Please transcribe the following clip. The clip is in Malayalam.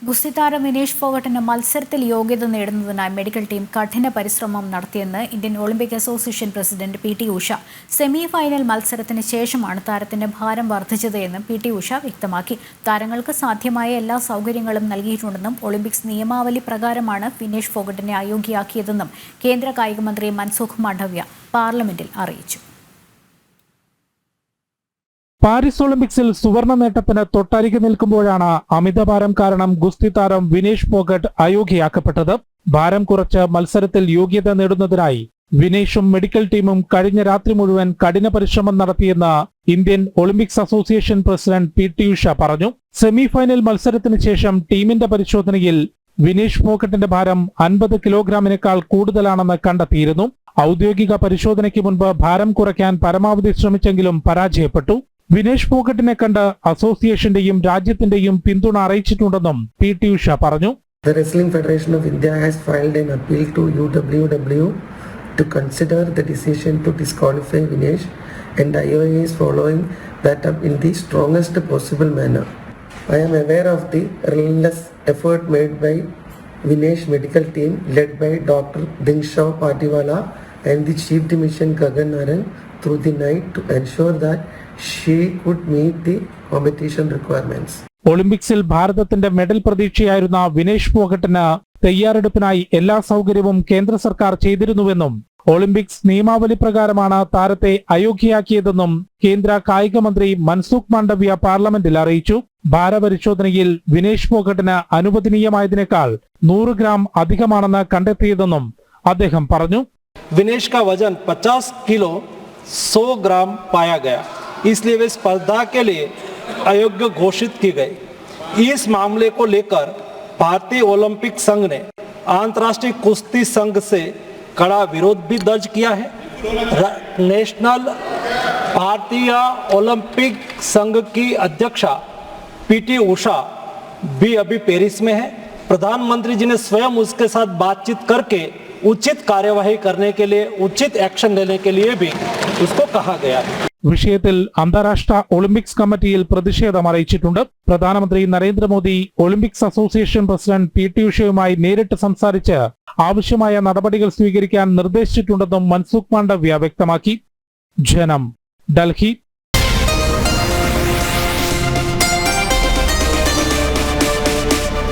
ഗുസ്തിതാരം വിനേഷ് ഫോഗട്ടിന് മത്സരത്തിൽ യോഗ്യത നേടുന്നതിനായി മെഡിക്കൽ ടീം കഠിന പരിശ്രമം നടത്തിയെന്ന് Indian Olympic association president P T. Usha. Semi final മത്സരത്തിന് ശേഷമാണ് താരത്തിന്റെ ഭാരം വർദ്ധിച്ചത് എന്നും പി.ടി. ഉഷ വ്യക്തമാക്കി. താരങ്ങൾക്ക് സാധ്യമായ എല്ലാ സൗകര്യങ്ങളും നൽകിയിട്ടുണ്ടെന്നും ഒളിമ്പിക്സ് നിയമാവലി പ്രകാരമാണ് വിനേഷ് ഫോഗട്ടിനെ അയോഗ്യയാക്കിയതെന്നും കേന്ദ്ര കായികമന്ത്രി മൻസുഖ് മാണ്ഡവ്യ പാർലമെന്റിൽ അറിയിച്ചു. പാരീസ് ഒളിമ്പിക്സിൽ സുവർണ നേട്ടത്തിന് തൊട്ടരികെ നിൽക്കുമ്പോഴാണ് അമിതഭാരം കാരണം ഗുസ്തി താരം വിനേഷ് ഫോഗട്ട് അയോഗ്യയാക്കപ്പെട്ടത്. ഭാരം കുറച്ച് മത്സരത്തിൽ യോഗ്യത നേടുന്നതിനായി വിനേഷും മെഡിക്കൽ ടീമും കഴിഞ്ഞ രാത്രി മുഴുവൻ കഠിന പരിശ്രമം നടത്തിയെന്ന് Indian Olympics association president P T. Usha പറഞ്ഞു. സെമി ഫൈനൽ മത്സരത്തിന് ശേഷം ടീമിന്റെ പരിശോധനയിൽ വിനേഷ് ഫോഗട്ടിന്റെ ഭാരം 50 കിലോഗ്രാമിനേക്കാൾ കൂടുതലാണെന്ന് കണ്ടെത്തിയിരുന്നു. ഔദ്യോഗിക പരിശോധനയ്ക്ക് മുൻപ് ഭാരം കുറയ്ക്കാൻ പരമാവധി ശ്രമിച്ചെങ്കിലും പരാജയപ്പെട്ടു. വിനേഷ് ഫോഗട്ടിനെ കണ്ട് അസോസിയേഷന്റെയും രാജ്യത്തിന്റെയും പിന്തുണ അറിയിച്ചിട്ടുണ്ടെന്നും പി.ടി. ഉഷ പറഞ്ഞു. The Wrestling Federation of India has filed an appeal to UWW to consider the decision to disqualify Vinesh, and the IOA is following that up in the strongest possible manner. I am aware of the relentless effort made by Vinesh medical team led by Dr. Dinshaw Patiwala and the Chief Dimission Gagan Naran through the night to ensure that she could meet the competition requirements. ഒളിമ്പിക്സിൽ ഭാരതത്തിന്റെ മെഡൽ പ്രതീക്ഷയായിരുന്ന വിനേഷ് ഫോഗട്ടിന് തയ്യാറെടുപ്പിനായി എല്ലാ സൗകര്യവും കേന്ദ്ര സർക്കാർ ചെയ്തിരുന്നുവെന്നും ഒളിമ്പിക്സ് നിയമാവലി പ്രകാരമാണ് താരത്തെ അയോഗ്യയാക്കിയതെന്നും കേന്ദ്ര കായിക മന്ത്രി മൻസുഖ് മാണ്ഡവ്യ പാർലമെന്റിൽ അറിയിച്ചു. ഭാരപരിശോധനയിൽ വിനേഷ് ഫോഗട്ടിന് അനുവദനീയമായതിനേക്കാൾ 100 ഗ്രാം അധികമാണെന്ന് കണ്ടെത്തിയതെന്നും അദ്ദേഹം പറഞ്ഞു. विनेश का वजन 50 किलो 100 ग्राम पाया गया, इसलिए वे स्पर्धा के लिए अयोग्य घोषित की गई। इस मामले को लेकर भारतीय ओलंपिक संघ ने अंतर्राष्ट्रीय कुश्ती संघ से कड़ा विरोध भी दर्ज किया है। नेशनल भारतीय ओलंपिक संघ की अध्यक्षा पी.टी. उषा भी अभी पेरिस में है। प्रधानमंत्री जी ने स्वयं उसके साथ बातचीत करके उचित कार्यवाही करने के लिए, उचित एक्शन लेने के लिए भी उसको कहा गया है. വിഷയത്തിൽ അന്താരാഷ്ട്ര ഒളിമ്പിക്സ് കമ്മിറ്റിയിൽ പ്രതിഷേധം അറിയിച്ചിട്ടുണ്ട്. പ്രധാനമന്ത്രി Narendra Modi Olympics association president PT. ഉഷയുമായി നേരിട്ട് സംസാരിച്ച് ആവശ്യമായ നടപടികൾ സ്വീകരിക്കാൻ നിർദ്ദേശിച്ചിട്ടുണ്ടെന്നും മൻസുഖ് മാണ്ഡവ്യ വ്യക്തമാക്കി. ജനം, ഡൽഹി.